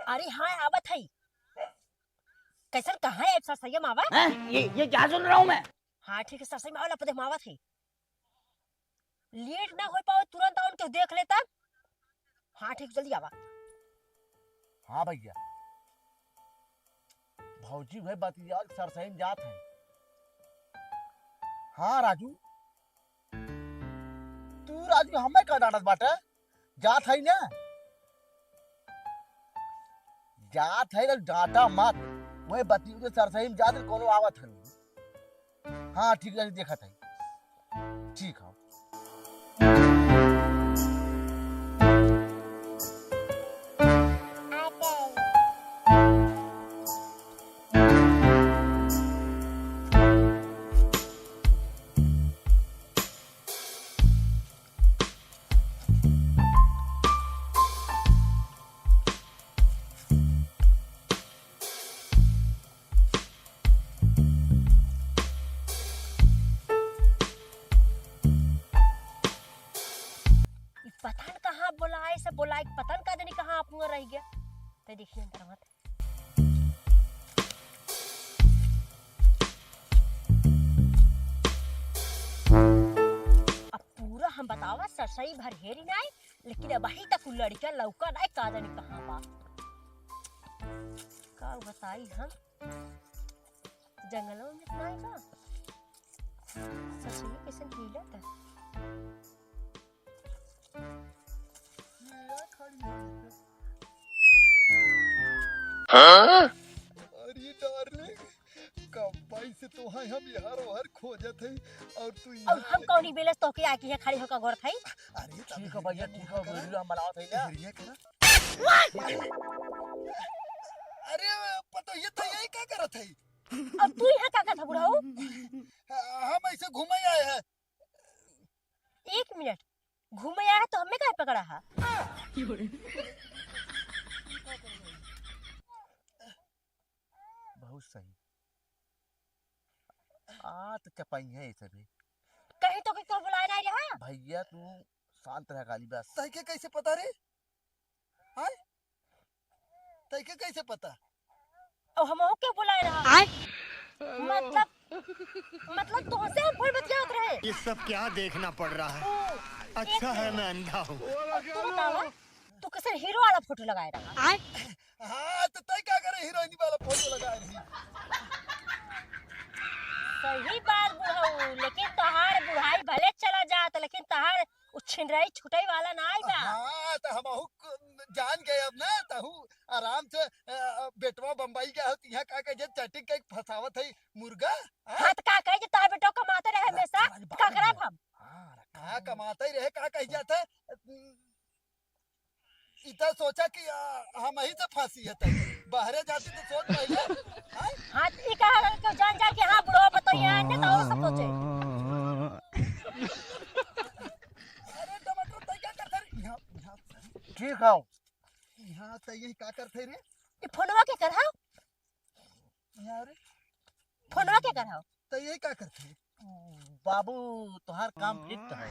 अरे हाँ आवत है। कैसन कहाँ है सरसैया मावा? ये क्या सुन रहा हूँ मैं? हाँ ठीक है सरसैया मावा लपदे मावत है। लेट ना हो पाओ तुरंत आउन के देख लेता। हाँ ठीक जल्दी आवा। हाँ भैया भौजी भाई बतिया सरसई में जात है। हाँ राजू तू राजू हमें का डांटत बाटे जात है ना जात है तो डांटा मत वही बतिया के सरसई में जात कोनो आवत है। हाँ ठीक है देखा था ठीक है। पतन कहाँ बोलाए से बोलाए पतन का देनी कहाँ आप रह गया तो देखिए अंदर मत। अब पूरा हम बतावा सरसई भर हेरी नहीं लेकिन अब वही तक लड़का लौका नहीं का देनी कहाँ बा का बताई हम जंगलों में नहीं बा सरसई कैसे हिलत है। हाँ? अरे डार्लिंग कब से तो है हम यार हर खोजत है और तू और हम कौनी बेलस तो के आके यहाँ खड़ी होकर गौर थई। अरे ठीक है भैया ठीक है वीडियो हम बनावत है ना ये करा। अरे पता ये तो यही क्या करत है अब तू यहाँ का था बुढ़ाऊ? हम ऐसे घूमे आए हैं। 1 मिनट घूमे आया है तो हमें क्या पकड़ा है? बहुत सही आ तो चपाई है इसे भी कहीं तो क्यों बुलाया नहीं रहा? भैया तू शांत रह गाली बस। तैके कैसे पता रे? हां तैके कैसे पता? और हम क्यों बुलाया रहा? मतलब तुमसे हम फोन बतियात रहे। ये सब क्या देखना पड़ रहा है? अच्छा है मैं अंधा हूँ। तू बतावा तू किसी हीरो वाला फोटो लगाए रहा? हाँ तो तय क्या करे हीरोइन वाला फोटो लगाए रही। सही बात बुढ़ाऊ लेकिन तहार बुढ़ाई भले चला जात लेकिन तहार छिनराई छुटाई वाला ना आई बा। हाँ तो हम जान गए अब ना तहु आराम से बेटवा बम्बई गया होती यहाँ का जे चटिक के फसावत है मुर्गा। हां तो का कहे जे तार बेटो कमाते रहे हमेशा का करब हम? हाँ कमाते ही रहे का कह जाता इतना सोचा कि हम ही से फांसी है बाहरे जाती तो सोच पहले। हां ई कहा के जान जा के हां बुढ़वा बताइए ने तो और सब सोचे। अरे टमाटर तय क्या करते रे यहाँ ठीक है यहाँ तय यही क्या करते रे? ई फोनवा के करहा? यार फोनवा के करहा? तय यही क्या करते बाबू तुहार काम फिट है।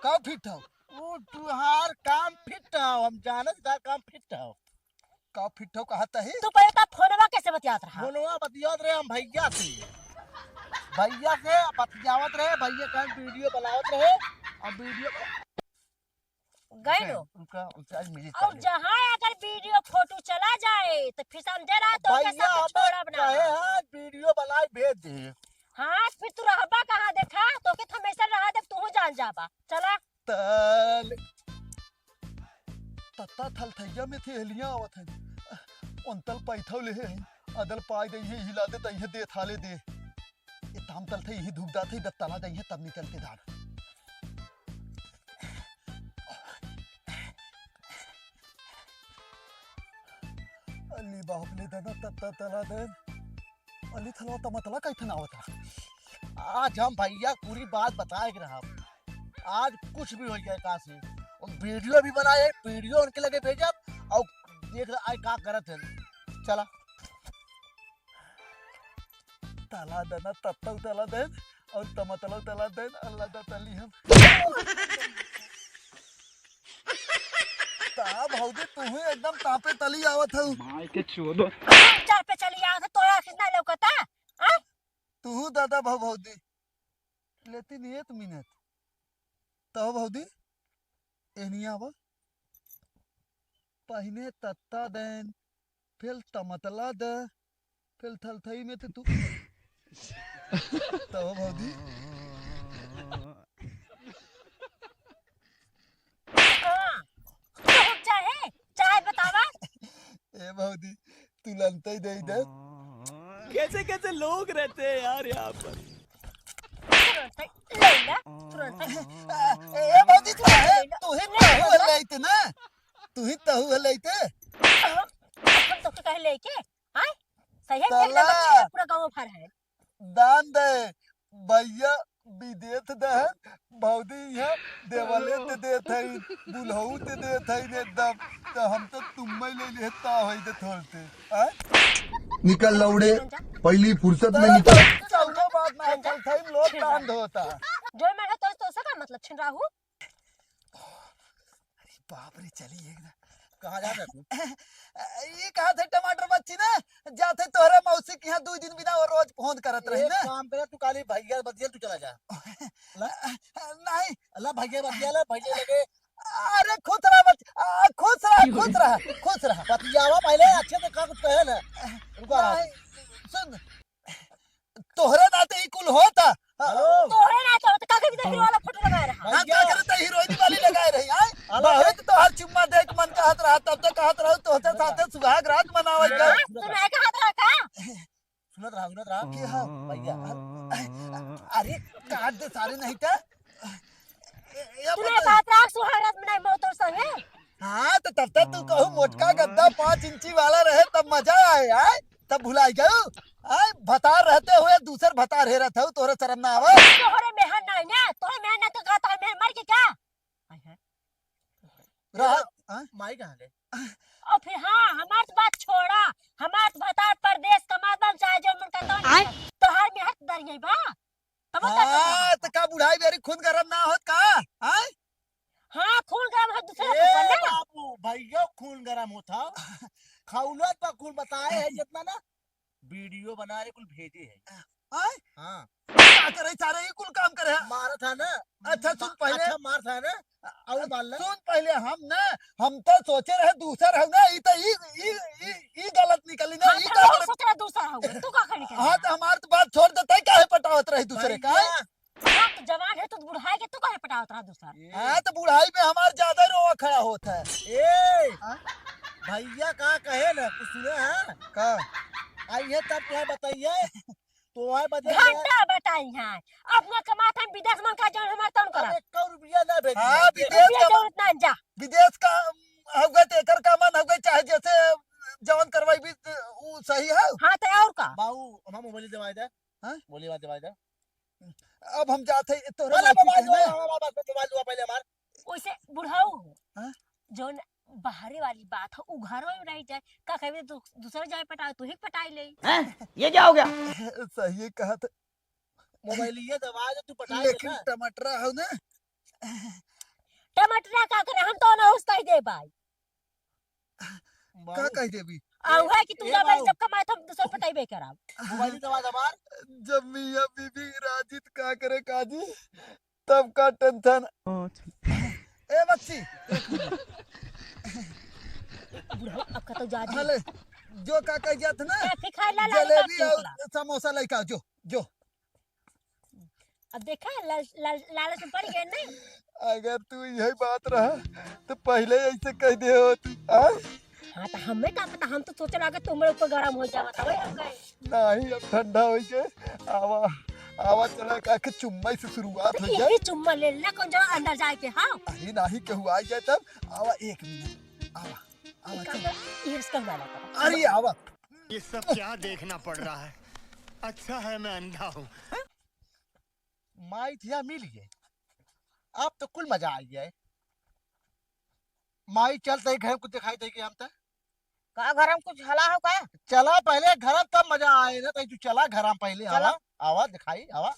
कब फिट हो? वो तुहार काम फिट हो हम जानत तार काम फिट हो। कब फिट हो कहता है? तू पहले का फोनवा कैसे बतियात रहा? फोनवा बतियात रहे हम भैया से बतियावत रहे भैया का वीडियो बनावत रहे और वीडियो गई लो उनका उनसे आज मिली और जहाँ अगर वीडियो फोटो चला जाए तो फिर समझे ना तो के साथ छोड़ा बना हां वीडियो बनाए भेज दे। हाँ फिर तू रहबा कहाँ देखा तो के हमेशा रहा दे तू जान जाबा चला तल तत्ता थल थैया में थे हलियां आवत है अंतल पैथौ ले है अदल पाई दे ये हिला दे तई दे थाले दे ये ताम तल थे यही धूप जाते दब तला दई है तब निकल के धार। अली बाप ले दना तत्ता तला दे अली थला तमतला कैथन आवत। आज हम भैया पूरी बात बताए कि रहा आज कुछ भी हो जाए कहाँ से वीडियो भी बनाए वीडियो उनके लगे भेजा और देख रहा का करत है। चला तला देना तत्तल तला देन और तमतल तला देन अल्लाह दा तली हम ता भौजी तू ही एकदम तापे तली आवत हूँ। माई के चोदो। चार पे चली आओ तो तोरा कितना लौकता हाँ? तू दादा भौजी लेती नहीं 1 मिनट तो भौजी एनी आवा पहले तत्ता देन फिर टमतला दे फिर थलथई में तो तू तो भौजी हाँ, बहुत चाहे चाय बतावा ए भौजी तू लंते ही दे दे कैसे कैसे लोग रहते हैं यार यहाँ पर। तुरंत ही ले ले तुरंत ही ए भौजी तू ही तहु लेते ना तू ही तहु लेते हम तो कह लेके हां सही है साला। पूरा गांव भर है दान दे भैया विदेश दे भौजी यहाँ देवाले ते देत है बुलहू ते देत है एकदम तो हम तो तुम्हें ले लेता है दे थोड़ते निकल लौड़े पहली फुर्सत में निकल चौको बात ना चल थे लोग दान धोता जो मैं तो उसका मतलब छिन राहु बाप रे चली एक कहाँ जा तू ये कहा थे टमाटर बच्ची ना जाते तोहरे मौसी के यहाँ 2 दिन बिना और रोज फोन करत रही ना काम करे तू काली भैया बतिया तू चला जा नहीं अल्लाह भैया बतिया ला भैया लगे अरे खुश रहा बतियावा पहले अच्छे से का कुछ कहे ना रुको सुन तोहरे नाते ही कुल होता तोरे ना तो काके भी हीरो वाला फोटो लगा रहा हां क्या करे त हीरोइन वाली लगाए रही हां बहुत तो हर चुम्मा देख मन कहत रहा तब तक कहत रहो तोहते साथे सुहाग रात मनावल कर सुना के हाथ रखा सुनत रहा कि हां भैया अरे काट दे सारे नहीं था तूने बात राख सुहागरात मनाई मौत और संगे हां तो तब तक तू कहू मोटका गद्दा 5 इंची वाला रहे तब मजा आए आए तब भुलाई गयो आए भतार रहते हुए दूसर भतार हे रहत हो तोरे शर्म ना आवे तोहरे मेहन नहीं ना तोरे मेहन ना तो गाता है मर के क्या रहा माई कहां गए और फिर हाँ हमार तो बात छोड़ा हमार तो भतार परदेश कमाता चाहे जो मन करता तो हर में हाथ दर गई बा तब हां तो का बुढ़ाई बेरी खून गरम ना होत का हां हाँ खून गरम है दूसरे के ऊपर ना बाबू भैया खून गरम होता खाउलत पर खून बताए है जितना ना वीडियो बना रहे कुल भेजे है हां क्या करे सारे ही कुल काम करे मारा था ना अच्छा सुन पहले अच्छा मार था ना और बाल सुन पहले हम तो सोचे रहे दूसर है ना ई तो ई गलत निकली ना ई का सोच रहा दूसरा होगा तू का करने हां तो हमार तो बात छोड़ देते काहे पटावत रही दूसरे का हाँ तो जवान है तो बुढ़ाई के तू काहे पटावत रहा दूसरा हां तो बुढ़ाई में हमार ज्यादा रोवा खड़ा होता है ए भैया का कहे ना कुछ सुने हैं का आइए तब क्या बताइए तो आए बताइए घंटा बताई है अपना कमाता है विदेश मन का जान हमार तन करा 1 रुपया ना भेज हां विदेश का जरूरत ना जा विदेश का होगा तो एकर का मन होगा चाहे जैसे जवान करवाई भी वो सही है हां तो और का बाऊ हम मोबाइल दवाई दे हां बोली बात दवाई दे अब हम जाते तो मोबाइल दो पहले हमार ओइसे बुढ़ाऊ हां जो बाहरी वाली बात है उ घर में रह जाए का कहे दूसरा जाए पटा तू ही पटाई ले हैं ये क्या हो गया? सही कहा था मोबाइल ये दवा जो तू पटाई लेकिन टमाटर है ना टमाटर का करे हम तो ना उसका ही दे भाई का कह देबी आउ है कि तू जब कमाए तो दूसरा पटाई बे कराब मोबाइल दवा दबार जब मियां बीबी राजित का करे काजी तब का टेंशन ए बच्ची बुढ़ा अब का तो जा हले जो का कह जात ना फिर खाए ला जलेबी और समोसा लेके जो जो अब देखा लालच में पड़ गए ना अगर तू यही बात रहा तो पहले ऐसे कह दे हो तू हाँ तो हमें क्या पता हम तो सोच रहा कि तुम्हारे ऊपर गरम हो जावा तो हम गए नहीं अब ठंडा हो गए आवा आवा चला का के चुम्मा से शुरुआत हो जाए यही चुम्मा ले लेना कौन जा अंदर जाए के हां अरे नहीं के हुआ जाए तब आवा 1 मिनट आवा आवा चल ये इसका वाला अरे आवा ये सब क्या देखना पड़ रहा है। अच्छा है मैं अंधा हूँ। माई थिया मिल गए अब तो कुल मजा आ गया है माई चलते घर कुछ दिखाई देगी हम तक का घर हम कुछ हला हो का चला पहले घर तब मजा आए ना तू चला घर पहले आवा आवा दिखाई आवा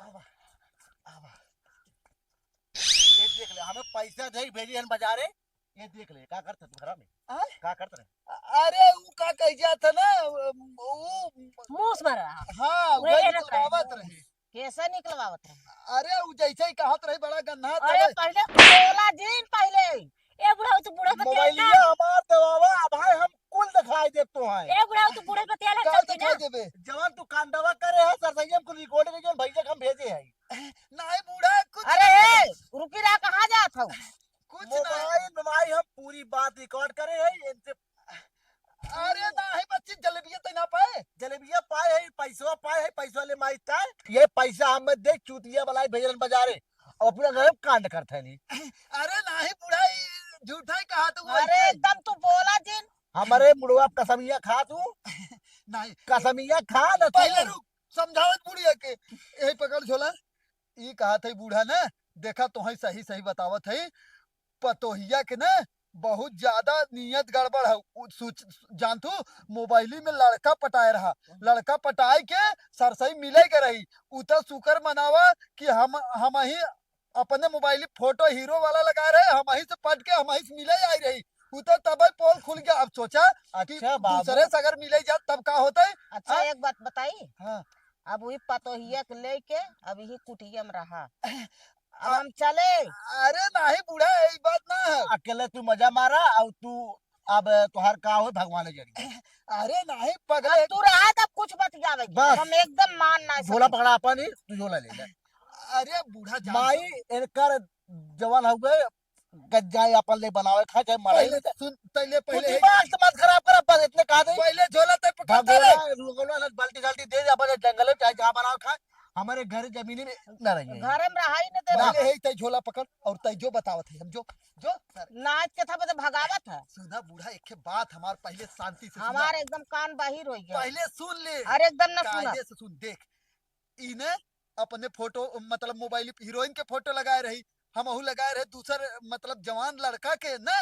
आवा आवा हमें पैसा दे भेजी हन बाजारे, ये देख ले का करते तू घर में, आय? का करते रहे। अरे वो का कह जाता ना वो मुंह से मारा हाँ वही वही ना निकलवावत कहे। रहे। कैसे निकलवावत रहे? अरे वो जैसे ही कहत रही बड़ा गन्ना अरे पहले बोला जीन पहले। ए बुढ़ा तू बूढ़े पे तेल मोबाइलिया हमार देवावा, भाई हम कुल दिखाई दे तो हैं। ए बुढ़ा तू बूढ़े पे तेल का चलती ना दिखाई देबे। जवान तू कांडवा करे है सरसैया को रिकॉर्ड के जो भैया हम भेजे हैं। नहीं बूढ़ा कुछ अरे ए, रुकी रहा कहाँ जात हो? कुछ नहीं। मोबाइल हम पूरी बात रिकॉर्ड करे हैं इनसे। अरे नहीं बच्ची जलेबिया तो ना पाए। जलेबिया पाए है, पैसा पाए है, पैसा ले माई तार ये पैसा हमें देख चूतिया वाला भेजन बाजारे और अपना घर में कांड करते नहीं। अरे नहीं बूढ़ा ये झूठा ही कहा तू। अरे एकदम तू बोला जीन। हमारे मुड़वा कसमिया खा तू, नहीं कसमिया खा न पहले रुक समझावत बुढ़िया के यही पकड़ झोला। ई कहा था बूढ़ा ना देखा तो है सही सही बतावत है पतोहिया के ना बहुत ज्यादा नियत गड़बड़ है। जान तू मोबाइली में लड़का पटाए रहा, लड़का पटाए के सरसई मिले के रही उतर शुक्र मनावा कि हम ही अपने मोबाइली फोटो हीरो वाला लगा रहे, हम ही से पट के हम ही से मिले आई रही उतर तब पोल खुल गया। अब सोचा कि अच्छा बाबू। दूसरे से अगर मिले जा तब का होता है। अच्छा हाँ? एक बात बताई, हाँ अब वही पतोहिया के लेके अब यही कुटिया में रहा। अब हम चले। अरे नहीं बूढ़ा यही बात ना है। अकेले तू मजा मारा और तू अब तुहार का हो भगवान जरी। अरे नहीं अब पगले तू रहा तब कुछ बतियावे बस। हम एकदम मान ना झोला पकड़ा अपन ही तू झोला ले ले। अरे बूढ़ा जान माई इनकर जवान हो गए गज्जा अपन ले बनावे खा चाहे मरे पहले सुन पहले तू पहले दिमाग से मत खराब कर बस इतने कहा दे। पहले झोला तय पकड़ता रे। भगोला बाल्टी बाल्टी दे अपन जंगल में चाहे जहाँ बनाओ खा, हमारे घर जमीनी में न रहिए। घरे में रहा ही नहीं दे। पहले है तय झोला पकड़ और तय जो बतावत है समझो जो सर नाच के था बता भगावत है। सुना बूढ़ा एक के बात हमार पहले शांति से सुना। हमारे एकदम कान बाहिर हो गया। पहले सुन ले अरे एकदम ना सुना। कायदे से सुन देख इने अपने फोटो मतलब मोबाइल हीरोइन के फोटो लगाए रही हम लगाए रहे दूसर मतलब जवान लड़का के ना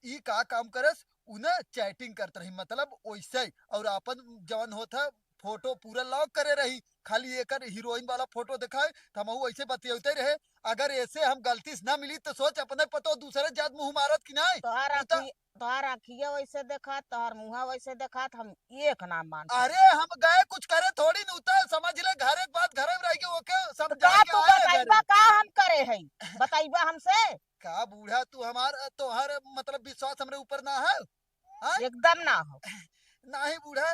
ई का काम करस उन्हें चैटिंग करते रही मतलब वैसे ही और अपन जवान होता फोटो पूरा लॉक करे रही खाली एक हीरोइन वाला फोटो दिखाए तो हम ऐसे बतियाते रहे। अगर ऐसे हम गलती से ना मिली तो सोच अपने पतो दूसरे जात मुंह मारत कि नहीं। तोहार आखिया वैसे देखा तोहार मुहा वैसे देखा हम एक नाम मान। अरे हम गए कुछ करे थोड़ी न उतर समझ ले घरे बात घरे में रह के ओके समझा का के तू आए बताइबा घरे। का हम करे है बताइबा हमसे। का बूढ़ा तू तोहर मतलब विश्वास हमरे ऊपर ना है। हाँ? एकदम ना हो। नहीं बूढ़ा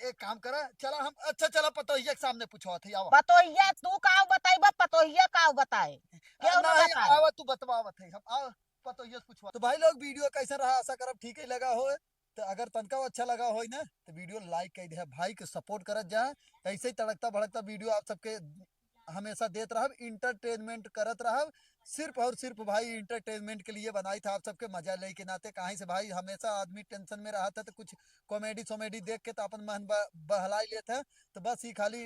एक काम करा चला हम अच्छा चला पतोहिया के सामने पूछो थे आवा। पतोहिया तू का बताइबा पतोहिया का बताए क्यों ना नहीं बताए। आवा तू बतवावत है हम आओ पतोहिया से पूछवा। तो भाई लोग वीडियो कैसा रहा आशा करब ठीक ही लगा हो। तो अगर तनका अच्छा लगा हो ना तो वीडियो लाइक कर दे भाई के सपोर्ट करत जा। ऐसे ही तड़कता भड़कता वीडियो आप सबके हमेशा देत रहब इंटरटेनमेंट करत रहब सिर्फ और सिर्फ भाई इंटरटेनमेंट के लिए बनाई था आप सबके मजा ले के नाते। कहीं से भाई हमेशा आदमी टेंशन में रहा था तो कुछ कॉमेडी सोमेडी देख के तो अपन मन बहलाई लेते तो बस ही खाली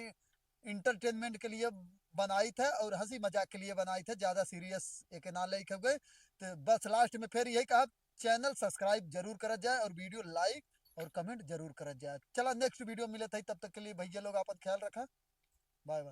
इंटरटेनमेंट के लिए बनाई थे और हंसी मजाक के लिए बनाई थे ज्यादा सीरियस एक ना ले गए। तो बस लास्ट में फिर यही कहा चैनल सब्सक्राइब जरूर कर जाए और वीडियो लाइक और कमेंट जरूर कर जाए। चला नेक्स्ट वीडियो मिले थे तब तक के लिए भैया लोग अपन ख्याल रखा। Bye bye.